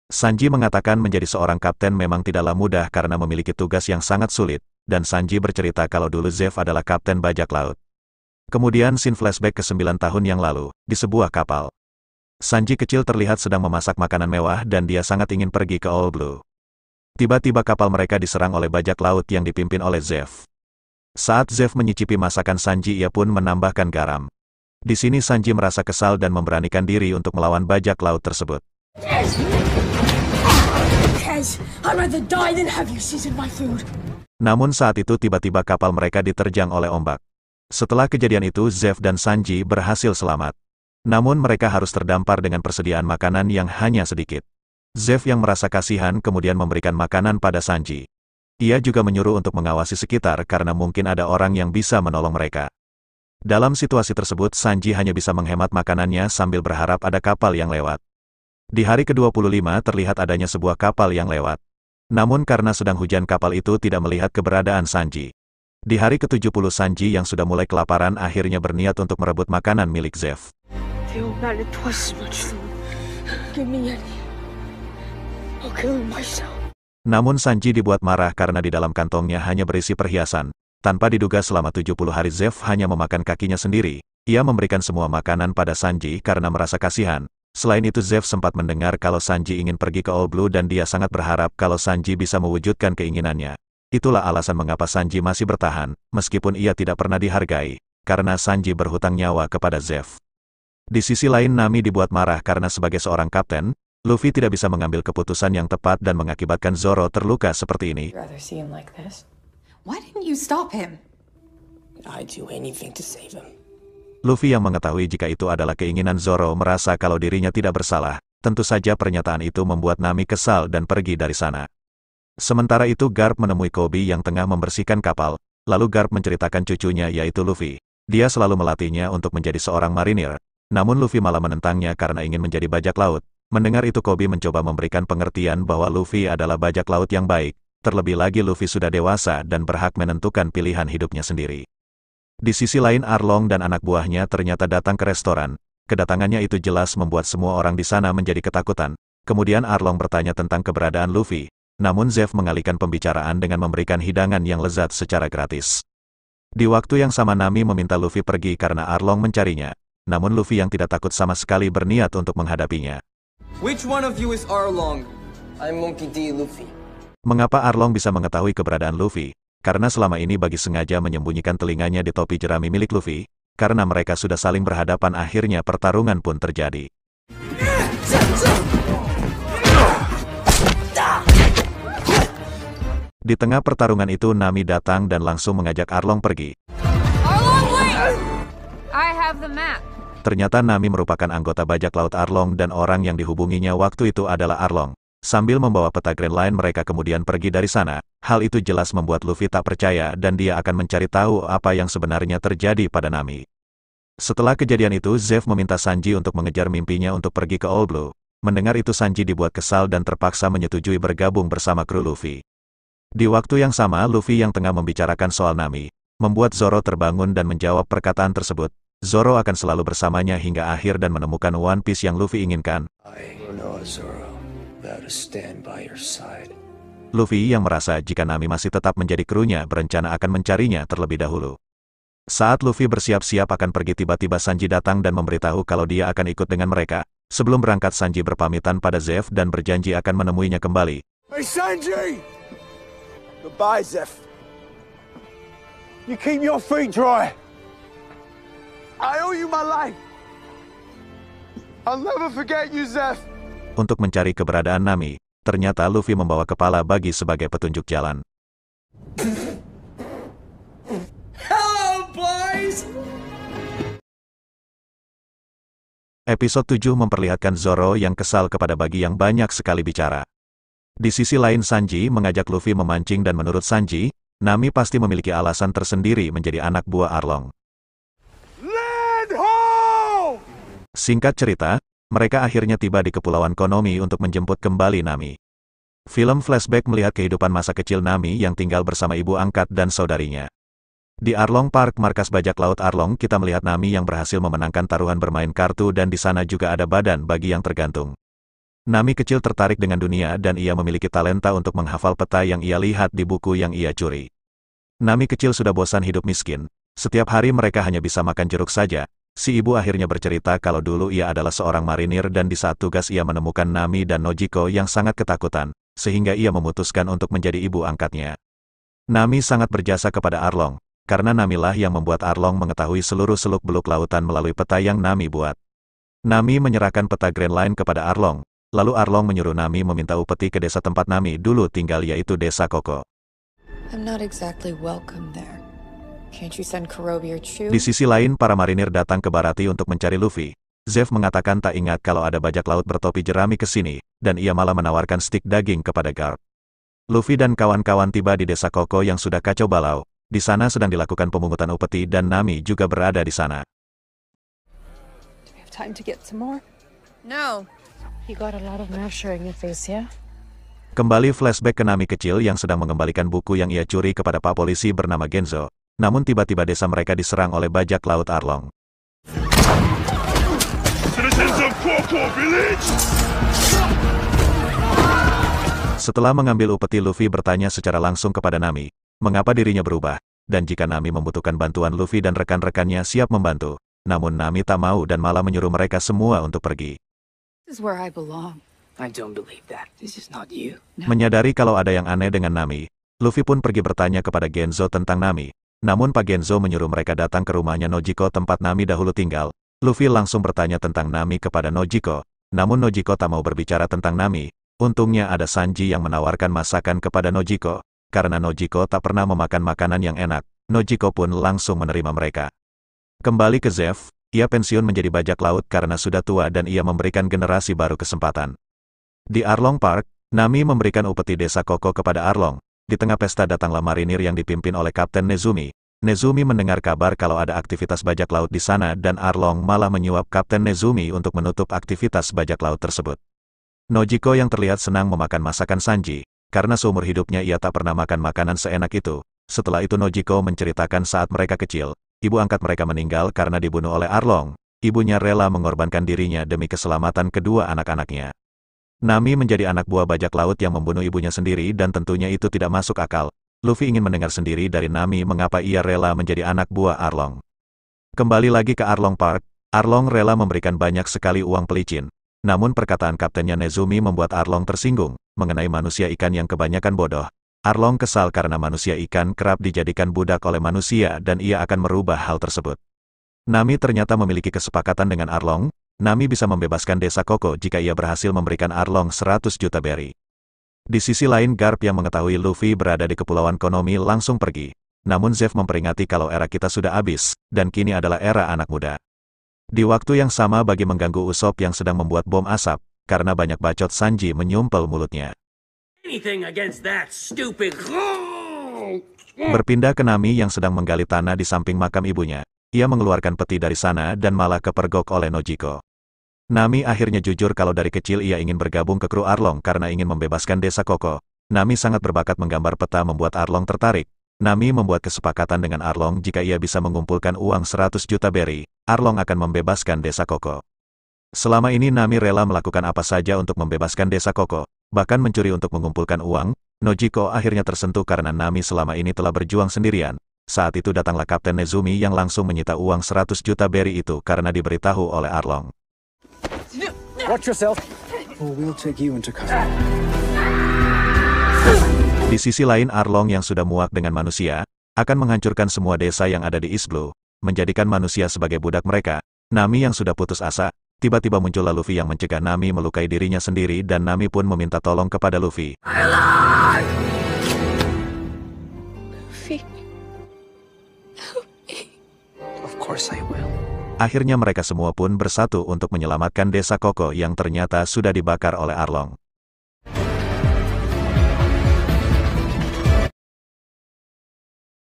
Speaker 2: Sanji mengatakan menjadi seorang kapten memang tidaklah mudah karena memiliki tugas yang sangat sulit, dan Sanji bercerita kalau dulu Zev adalah kapten bajak laut. Kemudian scene flashback ke 9 tahun yang lalu, di sebuah kapal. Sanji kecil terlihat sedang memasak makanan mewah dan dia sangat ingin pergi ke All Blue. Tiba-tiba kapal mereka diserang oleh bajak laut yang dipimpin oleh Zev. Saat Zev menyicipi masakan Sanji ia pun menambahkan garam. Di sini Sanji merasa kesal dan memberanikan diri untuk melawan bajak laut tersebut. Namun saat itu tiba-tiba kapal mereka diterjang oleh ombak. Setelah kejadian itu Zev dan Sanji berhasil selamat. Namun mereka harus terdampar dengan persediaan makanan yang hanya sedikit. Zeff yang merasa kasihan kemudian memberikan makanan pada Sanji. Ia juga menyuruh untuk mengawasi sekitar karena mungkin ada orang yang bisa menolong mereka. Dalam situasi tersebut Sanji hanya bisa menghemat makanannya sambil berharap ada kapal yang lewat. Di hari ke-25 terlihat adanya sebuah kapal yang lewat. Namun karena sedang hujan kapal itu tidak melihat keberadaan Sanji. Di hari ke-70 Sanji yang sudah mulai kelaparan akhirnya berniat untuk merebut makanan milik Zeff.
Speaker 13: The old man had twice as much food. Give me any. I'll kill him myself.
Speaker 2: Namun Sanji dibuat marah karena di dalam kantongnya hanya berisi perhiasan. Tanpa diduga selama 70 hari Zeff hanya memakan kakinya sendiri. Ia memberikan semua makanan pada Sanji karena merasa kasihan. Selain itu Zeff sempat mendengar kalau Sanji ingin pergi ke All Blue dan dia sangat berharap kalau Sanji bisa mewujudkan keinginannya. Itulah alasan mengapa Sanji masih bertahan, meskipun ia tidak pernah dihargai, karena Sanji berhutang nyawa kepada Zeff. Di sisi lain Nami dibuat marah karena sebagai seorang kapten, Luffy tidak bisa mengambil keputusan yang tepat dan mengakibatkan Zoro terluka seperti ini.
Speaker 7: Why didn't you stop him?
Speaker 8: I'd do anything to save him.
Speaker 2: Luffy yang mengetahui jika itu adalah keinginan Zoro merasa kalau dirinya tidak bersalah. Tentu saja pernyataan itu membuat Nami kesal dan pergi dari sana. Sementara itu Garp menemui Koby yang tengah membersihkan kapal. Lalu Garp menceritakan cucunya yaitu Luffy. Dia selalu melatihnya untuk menjadi seorang marinir. Namun Luffy malah menentangnya karena ingin menjadi bajak laut. Mendengar itu Koby mencoba memberikan pengertian bahwa Luffy adalah bajak laut yang baik. Terlebih lagi Luffy sudah dewasa dan berhak menentukan pilihan hidupnya sendiri. Di sisi lain Arlong dan anak buahnya ternyata datang ke restoran. Kedatangannya itu jelas membuat semua orang di sana menjadi ketakutan. Kemudian Arlong bertanya tentang keberadaan Luffy. Namun Zeff mengalihkan pembicaraan dengan memberikan hidangan yang lezat secara gratis. Di waktu yang sama Nami meminta Luffy pergi karena Arlong mencarinya. Namun Luffy yang tidak takut sama sekali berniat untuk menghadapinya.
Speaker 12: Which one of you is Arlong? I'm Monkey D. Luffy.
Speaker 2: Mengapa Arlong bisa mengetahui keberadaan Luffy? Karena selama ini Bagi sengaja menyembunyikan telinganya di topi jerami milik Luffy. Karena mereka sudah saling berhadapan akhirnya pertarungan pun terjadi. Di tengah pertarungan itu Nami datang dan langsung mengajak Arlong pergi.
Speaker 7: Arlong, wait! I have the map.
Speaker 2: Ternyata Nami merupakan anggota bajak laut Arlong dan orang yang dihubunginya waktu itu adalah Arlong. Sambil membawa peta Grand Line mereka kemudian pergi dari sana. Hal itu jelas membuat Luffy tak percaya dan dia akan mencari tahu apa yang sebenarnya terjadi pada Nami. Setelah kejadian itu Zeff meminta Sanji untuk mengejar mimpinya untuk pergi ke All Blue. Mendengar itu Sanji dibuat kesal dan terpaksa menyetujui bergabung bersama kru Luffy. Di waktu yang sama Luffy yang tengah membicarakan soal Nami, membuat Zoro terbangun dan menjawab perkataan tersebut. Zoro akan selalu bersamanya hingga akhir dan menemukan One Piece yang Luffy inginkan. Luffy yang merasa jika Nami masih tetap menjadi krunya berencana akan mencarinya terlebih dahulu. Saat Luffy bersiap-siap akan pergi tiba-tiba Sanji datang dan memberitahu kalau dia akan ikut dengan mereka. Sebelum berangkat Sanji berpamitan pada Zeff dan berjanji akan menemuinya kembali.
Speaker 3: Hey Sanji!
Speaker 12: Goodbye, Zeff.
Speaker 3: You keep your feet dry.
Speaker 12: I owe you my life. I'll never forget you, Zeff.
Speaker 2: Untuk mencari keberadaan Nami, ternyata Luffy membawa kepala Bagi sebagai petunjuk jalan.
Speaker 12: Hello, boys!
Speaker 2: Episode 7 memperlihatkan Zoro yang kesal kepada Bagi yang banyak sekali bicara. Di sisi lain Sanji mengajak Luffy memancing dan menurut Sanji, Nami pasti memiliki alasan tersendiri menjadi anak buah Arlong. Singkat cerita, mereka akhirnya tiba di Kepulauan Konomi untuk menjemput kembali Nami. Film flashback melihat kehidupan masa kecil Nami yang tinggal bersama ibu angkat dan saudarinya. Di Arlong Park, markas bajak laut Arlong, kita melihat Nami yang berhasil memenangkan taruhan bermain kartu dan di sana juga ada badan Bagi yang tergantung. Nami kecil tertarik dengan dunia dan ia memiliki talenta untuk menghafal peta yang ia lihat di buku yang ia curi. Nami kecil sudah bosan hidup miskin. Setiap hari mereka hanya bisa makan jeruk saja. Si ibu akhirnya bercerita kalau dulu ia adalah seorang marinir dan di saat tugas ia menemukan Nami dan Nojiko yang sangat ketakutan, sehingga ia memutuskan untuk menjadi ibu angkatnya. Nami sangat berjasa kepada Arlong, karena Namilah yang membuat Arlong mengetahui seluruh seluk-beluk lautan melalui peta yang Nami buat. Nami menyerahkan peta Grand Line kepada Arlong, lalu Arlong menyuruh Nami meminta upeti ke desa tempat Nami dulu tinggal yaitu Desa Koko.
Speaker 7: I'm not exactly welcome there. Can't you send Kurobe or Chu?
Speaker 2: Di sisi lain para marinir datang ke Baratie untuk mencari Luffy. Zeff mengatakan tak ingat kalau ada bajak laut bertopi jerami ke sini, dan ia malah menawarkan stik daging kepada Garp. Luffy dan kawan-kawan tiba di desa Koko yang sudah kacau balau. Di sana sedang dilakukan pemungutan upeti dan Nami juga berada di sana.
Speaker 7: Do we have time to get some more?
Speaker 9: No.
Speaker 7: You got a lot of moisture in your face, yeah?
Speaker 2: Kembali flashback ke Nami kecil yang sedang mengembalikan buku yang ia curi kepada Pak Polisi bernama Genzo. Namun tiba-tiba desa mereka diserang oleh bajak laut Arlong. Setelah mengambil upeti, Luffy bertanya secara langsung kepada Nami, mengapa dirinya berubah, dan jika Nami membutuhkan bantuan Luffy dan rekan-rekannya siap membantu. Namun Nami tak mau dan malah menyuruh mereka semua untuk pergi.
Speaker 7: This is where I belong.
Speaker 8: I don't believe that. This is not you.
Speaker 2: Menyadari kalau ada yang aneh dengan Nami, Luffy pun pergi bertanya kepada Genzo tentang Nami. Namun Pak Genzo menyuruh mereka datang ke rumahnya Nojiko tempat Nami dahulu tinggal. Luffy langsung bertanya tentang Nami kepada Nojiko. Namun Nojiko tak mau berbicara tentang Nami. Untungnya ada Sanji yang menawarkan masakan kepada Nojiko. Karena Nojiko tak pernah memakan makanan yang enak, Nojiko pun langsung menerima mereka. Kembali ke Zeff, ia pensiun menjadi bajak laut karena sudah tua dan ia memberikan generasi baru kesempatan. Di Arlong Park, Nami memberikan upeti desa Koko kepada Arlong. Di tengah pesta datanglah marinir yang dipimpin oleh Kapten Nezumi. Nezumi mendengar kabar kalau ada aktivitas bajak laut di sana dan Arlong malah menyuap Kapten Nezumi untuk menutup aktivitas bajak laut tersebut. Nojiko yang terlihat senang memakan masakan Sanji, karena seumur hidupnya ia tak pernah makan makanan seenak itu. Setelah itu Nojiko menceritakan saat mereka kecil, ibu angkat mereka meninggal karena dibunuh oleh Arlong. Ibunya rela mengorbankan dirinya demi keselamatan kedua anak-anaknya. Nami menjadi anak buah bajak laut yang membunuh ibunya sendiri dan tentunya itu tidak masuk akal. Luffy ingin mendengar sendiri dari Nami mengapa ia rela menjadi anak buah Arlong. Kembali lagi ke Arlong Park, Arlong rela memberikan banyak sekali uang pelicin. Namun perkataan kaptennya Nezumi membuat Arlong tersinggung, mengenai manusia ikan yang kebanyakan bodoh. Arlong kesal karena manusia ikan kerap dijadikan budak oleh manusia dan ia akan merubah hal tersebut. Nami ternyata memiliki kesepakatan dengan Arlong. Nami bisa membebaskan desa Koko jika ia berhasil memberikan Arlong 100 juta berry. Di sisi lain Garp yang mengetahui Luffy berada di Kepulauan Konomi langsung pergi. Namun Zeff memperingati kalau era kita sudah habis, dan kini adalah era anak muda. Di waktu yang sama bagi mengganggu Usopp yang sedang membuat bom asap, karena banyak bacot Sanji menyumpel mulutnya. Berpindah ke Nami yang sedang menggali tanah di samping makam ibunya. Ia mengeluarkan peti dari sana dan malah kepergok oleh Nojiko. Nami akhirnya jujur kalau dari kecil ia ingin bergabung ke kru Arlong karena ingin membebaskan desa Koko. Nami sangat berbakat menggambar peta membuat Arlong tertarik. Nami membuat kesepakatan dengan Arlong jika ia bisa mengumpulkan uang 100 juta berry, Arlong akan membebaskan desa Koko. Selama ini Nami rela melakukan apa saja untuk membebaskan desa Koko, bahkan mencuri untuk mengumpulkan uang. Nojiko akhirnya tersentuh karena Nami selama ini telah berjuang sendirian. Saat itu datanglah Kapten Nezumi yang langsung menyita uang 100 juta berry itu karena diberitahu oleh Arlong.
Speaker 6: Watch yourself, or we'll take you into custody.
Speaker 2: Di sisi lain Arlong yang sudah muak dengan manusia, akan menghancurkan semua desa yang ada di East Blue, menjadikan manusia sebagai budak mereka. Nami yang sudah putus asa, tiba-tiba muncullah Luffy yang mencegah Nami melukai dirinya sendiri dan Nami pun meminta tolong kepada Luffy.
Speaker 6: Of course I will.
Speaker 2: Akhirnya mereka semua pun bersatu untuk menyelamatkan desa Koko yang ternyata sudah dibakar oleh Arlong.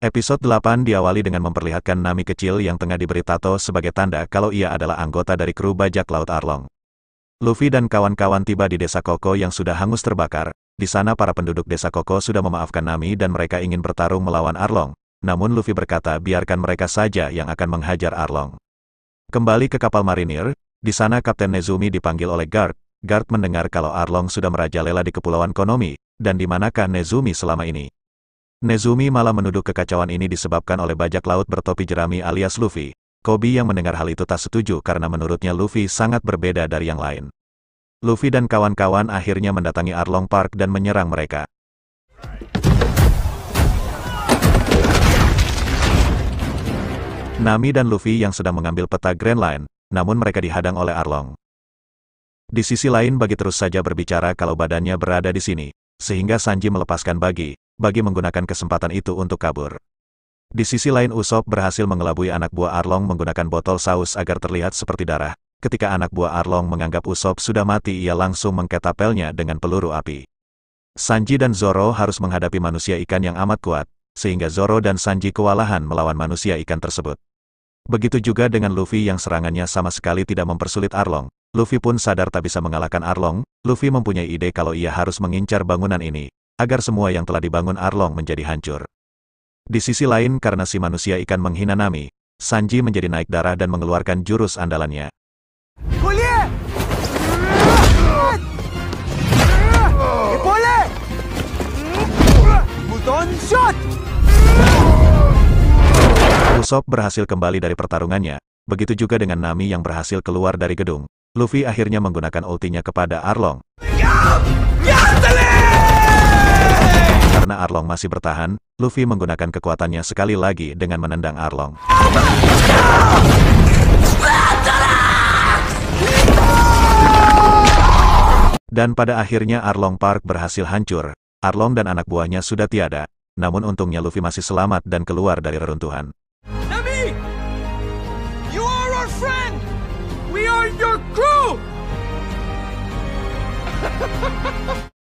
Speaker 2: Episode 8 diawali dengan memperlihatkan Nami kecil yang tengah diberi tato sebagai tanda kalau ia adalah anggota dari kru bajak laut Arlong. Luffy dan kawan-kawan tiba di desa Koko yang sudah hangus terbakar. Di sana para penduduk desa Koko sudah memaafkan Nami dan mereka ingin bertarung melawan Arlong. Namun Luffy berkata biarkan mereka saja yang akan menghajar Arlong. Kembali ke kapal marinir, di sana Kapten Nezumi dipanggil oleh Garp. Garp mendengar kalau Arlong sudah merajalela di Kepulauan Konomi, dan di manakah Nezumi selama ini. Nezumi malah menuduh kekacauan ini disebabkan oleh bajak laut bertopi jerami alias Luffy. Koby yang mendengar hal itu tak setuju karena menurutnya Luffy sangat berbeda dari yang lain. Luffy dan kawan-kawan akhirnya mendatangi Arlong Park dan menyerang mereka. Nami dan Luffy yang sedang mengambil peta Grand Line, namun mereka dihadang oleh Arlong. Di sisi lain Bagi terus saja berbicara kalau badannya berada di sini, sehingga Sanji melepaskan Bagi menggunakan kesempatan itu untuk kabur. Di sisi lain Usopp berhasil mengelabui anak buah Arlong menggunakan botol saus agar terlihat seperti darah. ketika anak buah Arlong menganggap Usopp sudah mati ia langsung mengketapelnya dengan peluru api. Sanji dan Zoro harus menghadapi manusia ikan yang amat kuat, sehingga Zoro dan Sanji kewalahan melawan manusia ikan tersebut. Begitu juga dengan Luffy yang serangannya sama sekali tidak mempersulit Arlong. Luffy pun sadar tak bisa mengalahkan Arlong. Luffy mempunyai ide kalau ia harus mengincar bangunan ini, agar semua yang telah dibangun Arlong menjadi hancur. Di sisi lain karena si manusia ikan menghina Nami, Sanji menjadi naik darah dan mengeluarkan jurus andalannya. Usopp berhasil kembali dari pertarungannya, begitu juga dengan Nami yang berhasil keluar dari gedung. Luffy akhirnya menggunakan ultinya kepada Arlong. Karena Arlong masih bertahan, Luffy menggunakan kekuatannya sekali lagi dengan menendang Arlong. Dan pada akhirnya Arlong Park berhasil hancur. Arlong dan anak buahnya sudah tiada, namun untungnya Luffy masih selamat dan keluar dari reruntuhan.
Speaker 4: Nami! You are our friend! We are your crew!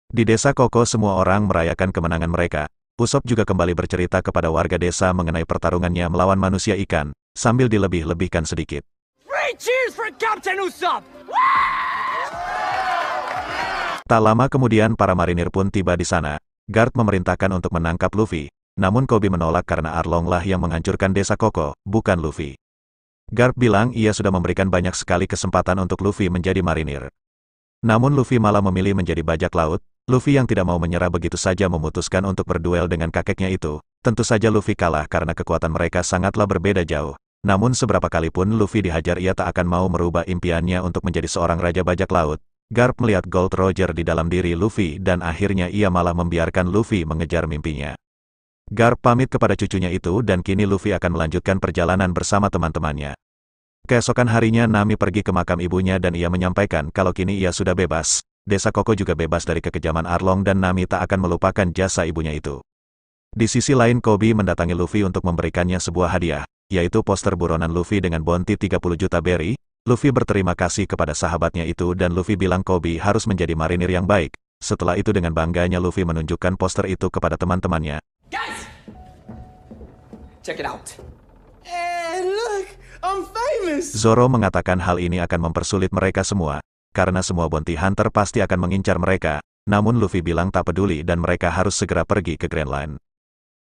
Speaker 2: Di desa Koko semua orang merayakan kemenangan mereka. Usopp juga kembali bercerita kepada warga desa mengenai pertarungannya melawan manusia ikan, sambil dilebih-lebihkan sedikit.
Speaker 4: Three cheers for Captain Usopp!
Speaker 2: Tak lama kemudian para marinir pun tiba di sana. Garp memerintahkan untuk menangkap Luffy, namun Koby menolak karena Arlong lah yang menghancurkan desa Koko, bukan Luffy. Garp bilang ia sudah memberikan banyak sekali kesempatan untuk Luffy menjadi marinir. Namun Luffy malah memilih menjadi bajak laut. Luffy yang tidak mau menyerah begitu saja memutuskan untuk berduel dengan kakeknya itu. Tentu saja Luffy kalah karena kekuatan mereka sangatlah berbeda jauh. Namun seberapa kali pun Luffy dihajar ia tak akan mau merubah impiannya untuk menjadi seorang raja bajak laut. Garp melihat Gold Roger di dalam diri Luffy dan akhirnya ia malah membiarkan Luffy mengejar mimpinya. Garp pamit kepada cucunya itu dan kini Luffy akan melanjutkan perjalanan bersama teman-temannya. Keesokan harinya Nami pergi ke makam ibunya dan ia menyampaikan kalau kini ia sudah bebas. Desa Koko juga bebas dari kekejaman Arlong dan Nami tak akan melupakan jasa ibunya itu. Di sisi lain Koby mendatangi Luffy untuk memberikannya sebuah hadiah, yaitu poster buronan Luffy dengan bounty 30 juta berry. Luffy berterima kasih kepada sahabatnya itu dan Luffy bilang Koby harus menjadi marinir yang baik. Setelah itu dengan bangganya Luffy menunjukkan poster itu kepada teman-temannya.
Speaker 4: Guys! Check it out.
Speaker 8: Hey, look! I'm famous!
Speaker 2: Zoro mengatakan hal ini akan mempersulit mereka semua, karena semua bounty hunter pasti akan mengincar mereka. Namun Luffy bilang tak peduli dan mereka harus segera pergi ke Grand Line.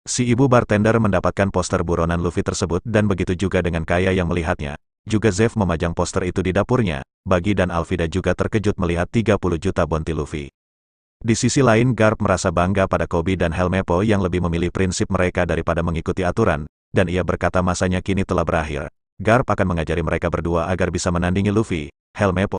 Speaker 2: Si ibu bartender mendapatkan poster buronan Luffy tersebut dan begitu juga dengan Kaya yang melihatnya. Juga Zeff memajang poster itu di dapurnya. Bagi dan Alvida juga terkejut melihat 30 juta bounty Luffy. Di sisi lain Garp merasa bangga pada Koby dan Helmeppo yang lebih memilih prinsip mereka daripada mengikuti aturan, dan ia berkata masanya kini telah berakhir. Garp akan mengajari mereka berdua agar bisa menandingi Luffy. Helmeppo